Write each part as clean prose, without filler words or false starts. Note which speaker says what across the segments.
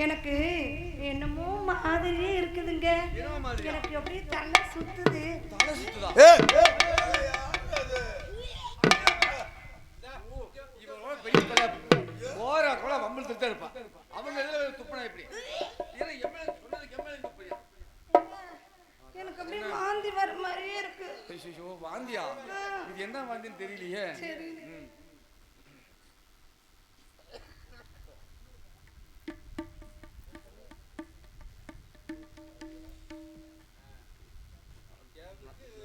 Speaker 1: எனக்கு என்னமோ மாதிரியே இருக்குதுங்க. எனக்கு அப்படியே தலை சுத்துது. எனக்கு அப்படியே வாந்தி வர மாதிரியே இருக்கு.
Speaker 2: வாந்தியா? இது என்ன வாந்தின்னு தெரியலையே.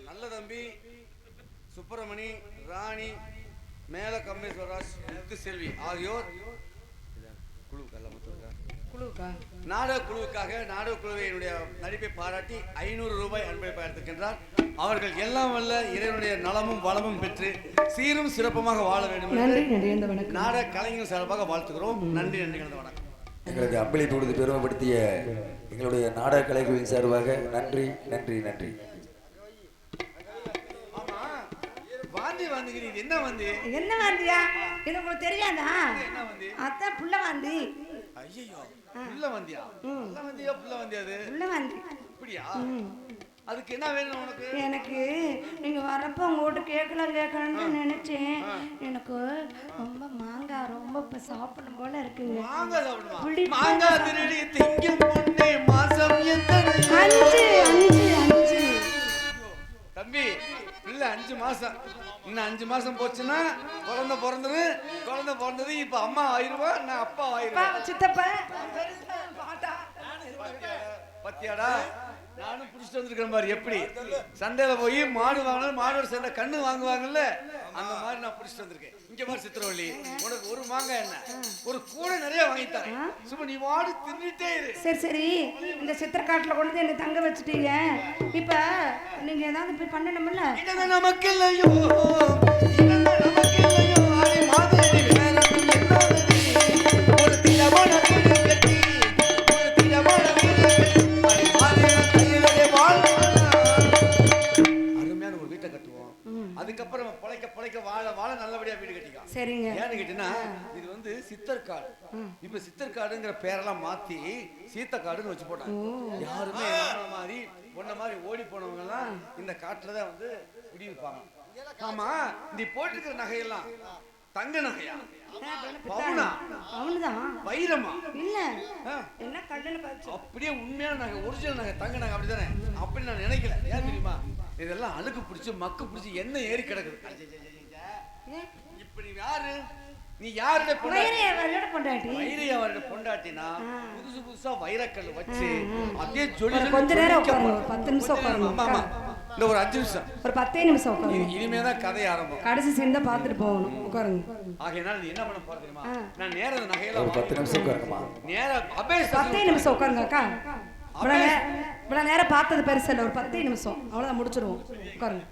Speaker 2: நல்ல தம்பி சுப்பிரமணி, ராணி, மேல கம்பேஸ்வரராஜ், முத்து செல்வி ஆகியோர் நாடக குழுவுக்காக நாடக குழுவை என்னுடைய நடிப்பை பாராட்டி 500 ரூபாய் அன்பளிப்பாக எடுத்திருக்கின்றார். அவர்கள் எல்லாம் வல்ல இறைவனுடைய நலமும் வளமும் பெற்று சீரும் சிறப்புமாக வாழ வேண்டும் என்று நாடக கலைஞர் சார்பாக வாழ்த்துகிறோம். நன்றி நன்றி கலந்த வணக்கம்.
Speaker 3: எங்களுக்கு அன்பளிப்பு கொடுத்து பெருமைப்படுத்திய எங்களுடைய நாடக கலைக்குழுவின் சார்பாக நன்றி நன்றி நன்றி.
Speaker 2: என்ன வந்து
Speaker 1: என்ன வாந்தியா? இது உங்களுக்கு தெரியாதா? அதான் புள்ள வாந்தி.
Speaker 2: ஐயோ, புள்ள வாந்தியா? புள்ள வாந்தியா? புள்ள வாந்தியா? அது
Speaker 1: புள்ள வாந்தி.
Speaker 2: அப்படியா? அதுக்கு என்ன வேணும் உனக்கு?
Speaker 1: எனக்கு நீங்க வரப்ப உங்ககிட்ட கேட்கலாம்னு நினைச்சேன். எனக்கு ரொம்ப மாங்காய் ரொம்ப இப்ப சாப்பிடணும் போல இருக்கு.
Speaker 2: மாங்காய் சாப்பிடுமா? மாங்காய் திருடி திங்கும் பொண்ணே மாசம் எத்தனை?
Speaker 1: 5
Speaker 2: தம்பி, பிள்ளை 5 மாசம். இன்னும் 5 மாசம் போச்சுன்னா குழந்தை பிறந்தது. குழந்தை பிறந்தது இப்ப அம்மா ஆயிருவா, நான் அப்பா ஆயிருவேன்.
Speaker 1: சித்தப்பா
Speaker 2: பத்தியாடா, நானும் புடிச்சிட்டு வந்திருக்கிறேன் பாரு. எப்படி சந்தையில போய் மாடு வாங்கணும், மாடோட சேர்ந்த கண்ணு வாங்குவாங்கல்ல, அந்த மாதிரி நான் புடிச்சிட்டு வந்திருக்கேன். இங்க மாதிரி சித்திரவள்ளி, உனக்கு ஒரு மாங்காய் என்ன ஒரு கூட நிறைய வாங்கித்தாங்க. சும்மா நீ வாடு தின்னுட்டே இரு.
Speaker 1: சரி சரி, இந்த சித்திரக்காட்டுல கொண்டு என்ன தங்க வச்சுட்டீங்க. இப்ப நீங்க ஏதாவது போய் பண்ணணும்ல.
Speaker 2: இது நமக்கு இல்லையோ, இது நமக்கு இல்லையோ, ஆடி மாதிரி வேற ஒரு திலமான கட்டி, ஒரு திலமான அருமையான ஒரு வீட்டை கட்டுவோம். அதுக்கப்புறம் பொழைக்க வாழ நல்லபடியா வீடு கட்டிக்கலாம்.
Speaker 1: சரிங்க.
Speaker 2: ஏன்னு கேட்டீங்கன்னா, இது வந்து சித்தர்காடு. இப்ப சித்தர்காடுங்கிற பேரெல்லாம் மாத்தி சீத்தக்காடுன்னு வச்சு போட்டாங்க. யாருமே ஒன்ன மாதிரி ஓடி போனவங்க எல்லாம் இந்த காட்டுலதான் வந்து குடியிருப்பாங்க. ஆமா, நீ போட்டுக்கிற நகையெல்லாம் தங்க நகையா? பவுனா? வைரமா?
Speaker 1: இல்ல, என்ன கல்லுல காச்சு.
Speaker 2: அப்படியே உண்மையான நகை, ஒரிஜினல் நகை, தங்க நகை. அப்படிதானே? அப்படி நான் நினைக்கல. ஏன் தெரியுமா? இதெல்லாம் அழுக்கு பிடிச்சு மக்கு பிடிச்சு என்ன ஏறி கிடக்குது. இப்ப நீ யாரு? நீ யாருடைய பொண்டாட்டி? வைரையவரோட பொண்டாட்டினா புதுசா வைரக்கல் வச்சு அப்படியே ஜொலி.
Speaker 1: கொஞ்ச நேரம் உட்காருங்க, 10 நிமிஷம் உட்காருங்க.
Speaker 2: ஆமா, இந்த ஒரு 5 நிமிஷம்,
Speaker 1: ஒரு 10 நிமிஷம் உட்காருங்க.
Speaker 2: இனிமேதான் கதை ஆரம்பம்.
Speaker 1: கடைசி சீன் தான் பார்த்துட்டு போகணும். உட்காருங்க.
Speaker 2: ஆகையால நீ என்ன பண்ண போற தெரியுமா? நான் நேரா நகையில
Speaker 3: ஒரு 10 நிமிஷம் உட்காருங்கம்மா.
Speaker 2: நேரா அப்படியே
Speaker 1: 10 நிமிஷம் உட்காருங்க அக்கா. இவ்வளவு நேரம் பார்த்தது பெருசு இல்ல, ஒரு 10 நிமிஷம் அவ்வளவுதான், முடிச்சிருவோம். உட்காருங்க.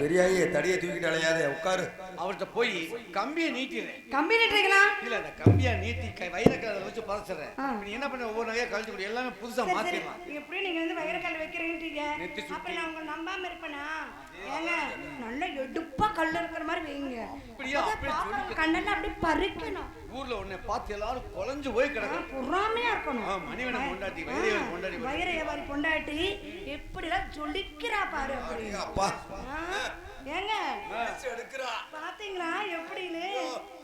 Speaker 3: பெரியாயே தடியை தூக்கிட்டு அலையாதே, உட்காரு.
Speaker 2: அவர்கிட்ட போய் கம்பியை நீட்டிடுறேன்.
Speaker 1: கம்பி நீட்டுறீங்களா?
Speaker 2: இல்ல, அந்த கம்பியை நீட்டி வைரக்கல்ல வச்சு பறச்சிடுறேன். நீ என்ன பண்ண, ஒவ்வொரு நகையா கழிச்சு கொடு, எல்லாமே புதுசா மாத்திடலாம்.
Speaker 1: எப்படி நீங்க வந்து வைரக்கல் வைக்கிறீங்க? அப்ப நான் உங்க நம்பாம இருப்பேனா? ஏங்க, நல்ல எடுப்பா கல் இருக்கிற மாதிரி வைங்க.
Speaker 2: அப்படியே
Speaker 1: கண்ணெல்லாம் அப்படியே பறிக்கணும்.
Speaker 2: ஊர்ல உன்னை பார்த்து எல்லாரும் குழஞ்சு போய் கிடக்கும்.
Speaker 1: பொறாமையா இருக்கணும்.
Speaker 2: மணிவன பொண்டாட்டி,
Speaker 1: வைரையவாரி பொண்டாட்டி எப்படிலாம் ஜொலிக்கிறா பாரு.
Speaker 3: அப்பா
Speaker 1: ஏங்க பாத்தீங்களா எப்படின்னு?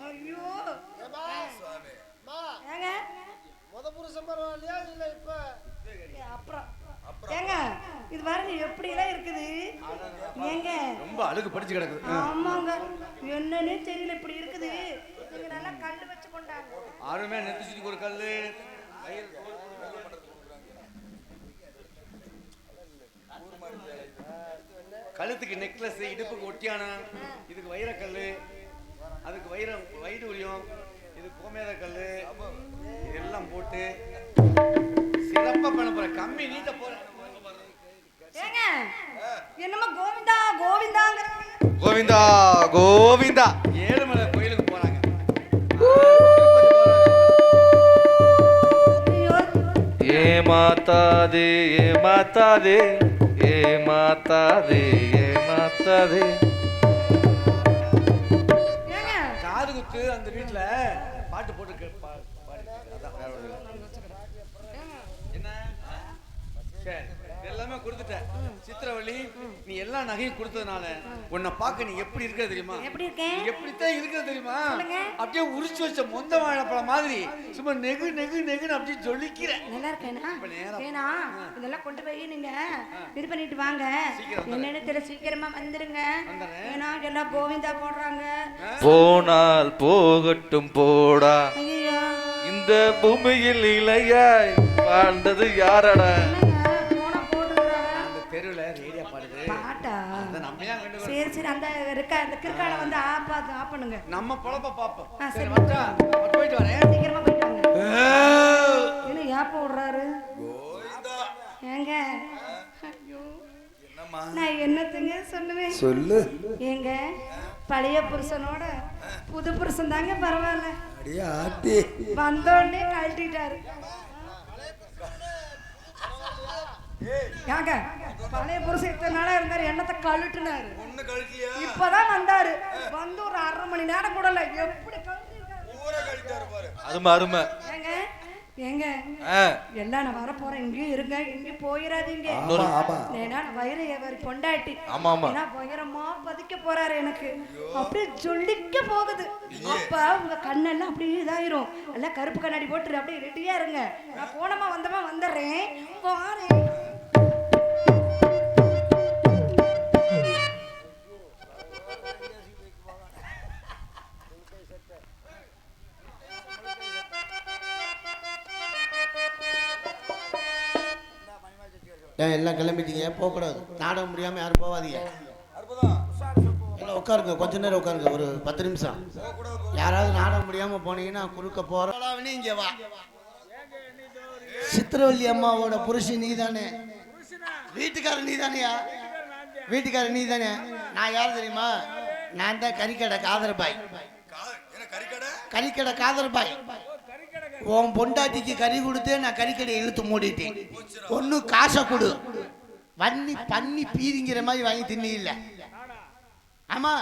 Speaker 1: ஐயோ ஏங்க,
Speaker 4: முத புருஷன் பரவாயில்லையா இல்ல இப்ப?
Speaker 1: அப்புறம் ஏங்க இது பாருங்க எப்படி எல்லாம் இருக்குது. ஏங்க
Speaker 2: ரொம்ப அழுகு படிச்சு கிடக்குது.
Speaker 1: ஆமாங்க, என்னன்னே தெரியல, இப்படி இருக்குது. நீங்க நல்லா கல்லு வச்சு கொண்டாங்க.
Speaker 2: ஆறுமே நெத்தி சுத்தி ஒரு கல்லு, கழுத்துக்கு நெக்லஸ், இடுப்புக்கு ஒட்டியானா, இதுக்கு வைரக்கல்லு, அதுக்கு வைடூரியம், இது கோமேத கல்லு, இதெல்லாம் போட்டு சிறப்பா பண்ண போற. கம்மி நீட்ட போற.
Speaker 1: ஏங்க என்னமா கோவிந்தா கோவிந்தாங்கற?
Speaker 2: கோவிந்தா கோவிந்தா. ஏழுமலை கோயிலுக்கு போறாங்க.
Speaker 5: ஏ மாதா தே, ஏ மாதா தே, ஏ மாதா தே, ஏ மாதா தே.
Speaker 2: காது குத்து அந்த வீட்டுல பாட்டு போட்டு அதான் வேற ஒண்ணும் இல்ல. என்ன சரி, எல்லாமே கொடுத்துட்டேன். சித்திரவள்ளி, நீ எல்லா நகையும் கொடுத்ததுனால உன்னை பார்க்க நீ எப்படி இருக்க தெரியுமா?
Speaker 1: எப்படி இருக்கேன்?
Speaker 2: எப்படித்தான் இருக்க தெரியுமா?
Speaker 1: சொல்லுங்க.
Speaker 2: அப்படியே உரிச்சு வச்ச மொந்த வாழைப்பழம் மாதிரி சும்மா நெகு நெகு நெகுன்னு அப்படியே ஜொலிக்கிற.
Speaker 1: நல்லா இருக்கேனா?
Speaker 2: இப்ப நேரா
Speaker 1: ஏனா இதெல்லாம் கொண்டு போய் நீங்க இது பண்ணிட்டு வாங்க. என்னன்னு தெரியல, சீக்கிரமா வந்துருங்க. ஏனா எல்லாம் கோவிந்தா போடுறாங்க.
Speaker 5: போனால் போகட்டும் போடா,
Speaker 1: ஐயோ
Speaker 5: இந்த பூமியில் இளையாய் வாழ்ந்தது யாரடா?
Speaker 1: போனா போடுறாங்க.
Speaker 2: அந்த தெருவுல ரேடியா பாடுது.
Speaker 1: பாட்டா?
Speaker 2: அத நம்ம ஏன் கண்டு
Speaker 1: சரி சரி, அந்த அந்த கிறுக்கால வந்து ஆஃப் பண்ணுங்க.
Speaker 2: நம்ம பொழப்ப பாப்போம்.
Speaker 1: சரி
Speaker 2: சரி மச்சா, போயிட்டு வரேன்.
Speaker 1: சீக்கிரமா போயிட்டு வாங்க. என்ன ஏப்ப விடுறாரு ஏங்க? ஐயோ
Speaker 3: என்னம்மா
Speaker 1: நான் என்னத்துங்க சொல்லுவேன்?
Speaker 3: சொல்லு.
Speaker 1: ஏங்க பழைய புருஷனோட புது புருஷன் தாங்க பரவாயில்ல.
Speaker 3: அடியே ஆத்தி.
Speaker 1: வந்தோடனே கழட்டிட்டாரு. ஏங்க பழைய புருஷன் இத்தனை நாளா இருந்தாரு, என்னத்தை கழட்டுனாரு. இப்பதான் வந்தாரு. வந்து ஒரு 1/2 மணி நேரம் கூட இல்ல, எப்படி கழட்டிருக்காரு.
Speaker 5: அருமை அருமை.
Speaker 1: ஏங்க ஏங்க எல்லாம் நான் வர போறேன், இங்கேயும் இருங்க, இங்கேயும் போயிடாதீங்க. ஏன்னா வயிறு பொண்டாட்டி. ஏன்னா வயிறமா பதிக்க போறாரு எனக்கு. அப்படியே ஜொலிக்க போகுது. அப்ப உங்க கண்ணெல்லாம் அப்படியே இதாயிரும். எல்லாம் கருப்பு கண்ணாடி போட்டு அப்படியே ரெடியா இருங்க. நான் போனமா வந்தமா வந்துடுறேன். போறேன்.
Speaker 4: ஏன் எல்லாம் கிளம்பிட்டீங்க? போகக்கூடாது. நாடகம் முடியாமல் யாரும் போகாதீங்க. எல்லாம் உட்காருங்க, கொஞ்ச நேரம் உட்காருங்க, ஒரு 10 நிமிஷம். யாராவது நாடகம் முடியாமல் போனீங்கன்னா குறுக்க போகிறவனே இங்கே வா. சித்திரவள்ளி அம்மாவோட புருஷன் நீ தானே? வீட்டுக்காரர் நீ தானேயா? வீட்டுக்காரர் நீ தானே? நான் யார் தெரியுமா? நான் தான் கறிக்கடை காதர்பாய். கறிக்கடை காதர்பாய். உன் பொண்டாட்டிக்கு கறி கொடுத்தே நான் கறிக்கடையை இழுத்து மூடிட்டேன். ஒன்று காசை கொடு, பண்ணி பீரிங்கிற மாதிரி வாங்கி தின்னி இல்லை. ஆமா,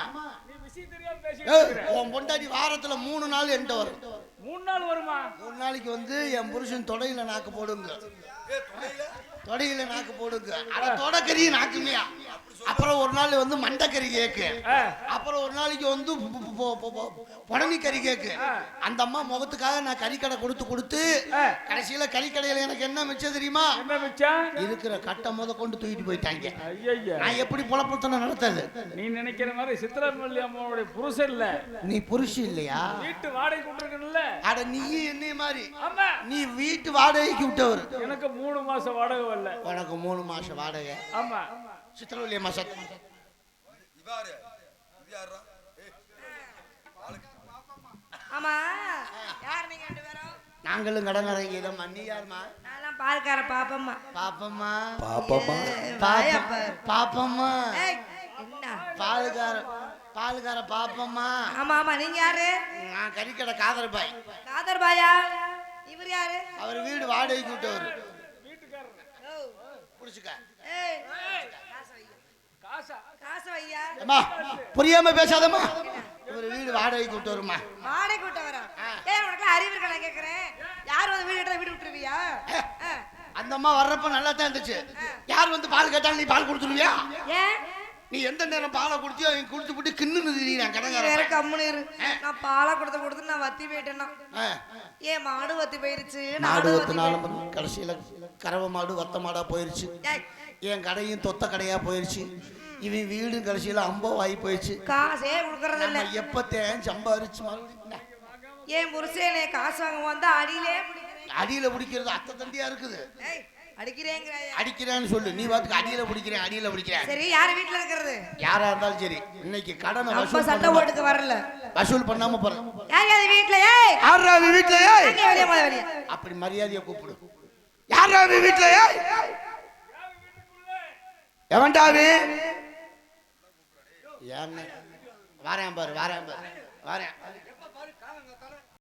Speaker 4: உன் பொண்டாட்டி வாரத்துல 3 நாள் என்கிட்ட வரும்.
Speaker 6: 3 நாள் வருமா?
Speaker 4: 3 நாளைக்கு வந்து என் புருஷன் தொடையில நாக்கு போடுங்க. தொடையில நாக்கு போடுங்க. அட தொடக்கறி நாக்குமையா. அப்புறம் ஒரு நாள் வந்து மண்டக்கறி கேக்கு. அப்புறம் ஒரு நாளைக்கு வந்து புடனி கறி கேக்கு. அந்த அம்மா முகத்துக்காக நான் கறிக்கடை கொடுத்து கடைசியில கறிக்கடையில எனக்கு என்ன மிச்சம் தெரியுமா?
Speaker 6: என்ன மிச்சம்?
Speaker 4: இருக்கிற கட்டை கொண்டு தூக்கிட்டு போயிட்டாங்க.
Speaker 6: ஐயா,
Speaker 4: நான் எப்படி பொழப்புத்தன நடத்தது?
Speaker 6: நீ நினைக்கிற மாதிரி சித்திரவள்ளி அம்மாவுடைய புருஷன் இல்ல.
Speaker 4: நீ புருஷன் இல்லையா?
Speaker 6: வீட்டு வாடகை கொடுத்துருக்கணும்ல.
Speaker 4: அட நீ என்னைய மாதிரி.
Speaker 6: ஆமா,
Speaker 4: நீ வீட்டு வாடகைக்கு விட்டவர்.
Speaker 6: எனக்கு 3 மாசம் வாடகை வரல.
Speaker 4: உனக்கு 3 மாசம் வாடகை.
Speaker 6: ஆமா,
Speaker 4: சித்திரவள்ளி அம்மா சத்.
Speaker 1: ஆமா, யார் நீங்க 2 பேரும்?
Speaker 4: நாங்களும் கடங்காரங்க இதம்மா. நீ யாருமா?
Speaker 1: நான் பால்கார பாப்பம்மா.
Speaker 4: பாப்பம்மா.
Speaker 3: பாப்பம்மா.
Speaker 4: பாப்பம்மா.
Speaker 1: என்ன
Speaker 4: பாலுக்கார பாப்பம்மா.
Speaker 1: ஆமா ஆமா, நீங்க யாரு?
Speaker 4: நான் கறிக்கடை காதர்பாய்.
Speaker 1: காதர்பாயா? இவர் யாரு?
Speaker 4: அவர் வீடு வாடகைக்கு விட்டவர்.
Speaker 6: வீட்டுக்காரர்
Speaker 4: புடிச்சுக்க.
Speaker 1: ஏய்,
Speaker 6: காசா?
Speaker 1: காசு வையா.
Speaker 4: அம்மா புரியாம பேசாதம்மா. இவர் வீடு வாடகைக்கு விட்டவருமா.
Speaker 1: வாடகை கூட்ட வரா? ஏய், உனக்கு அறிவு இருக்கா? நான் கேக்குறேன். யார் வந்து வீடு கட்ட வீடு விட்டுருவியா?
Speaker 4: அந்த அம்மா வர்றப்ப நல்லா தான் இருந்துச்சு. யார் வந்து பால் கேட்டாலும் நீ பால் கொடுத்துருவியா?
Speaker 1: ஏன்
Speaker 4: நீ எந்த நேரம் பாலை குடிச்சியோ குடிச்சு போட்டு கிண்ணுன்னு நான் கடங்கார.
Speaker 1: வேற கம்முனு இரு. நான் பாலை கொடுத்து நான் வத்தி போயிட்டேன்னா. ஏன் மாடு வத்தி போயிருச்சு.
Speaker 4: மாடு வத்தினாலும் கடைசியில கறவை மாடு வத்த மாடா போயிருச்சு. என் கடையும் தொத்த கடையா போயிருச்சு. இவன் வீடு கடைசியில அம்பவாயி போயிடுச்சு.
Speaker 1: காசே கொடுக்கறது இல்ல.
Speaker 4: எப்பத்தேன் சம்பாரிச்சு மறுபடியும்
Speaker 1: ஏன் புருஷனே காசு வாங்க வந்தா
Speaker 4: அடியில பிடிக்கிறது அத்தை தண்டியா இருக்குது.
Speaker 1: அடிக்கிறேன்னு
Speaker 4: சொல்லு. நீ பாத்துக்கு அடியில பிடிக்கிறேன்.
Speaker 1: சரி, யார் வீட்டுல இருக்கிறது?
Speaker 4: யாரா இருந்தாலும் சரி, இன்னைக்கு கடனை
Speaker 1: சண்டை போட்டுக்கு வரல,
Speaker 4: வசூல் பண்ணாம போற.
Speaker 1: யார் வீட்டுல?
Speaker 4: அப்படி மரியாதையை கூப்பிடு. யாரா வீட்டுல? எவன்டாவே? வரேன் பாரு.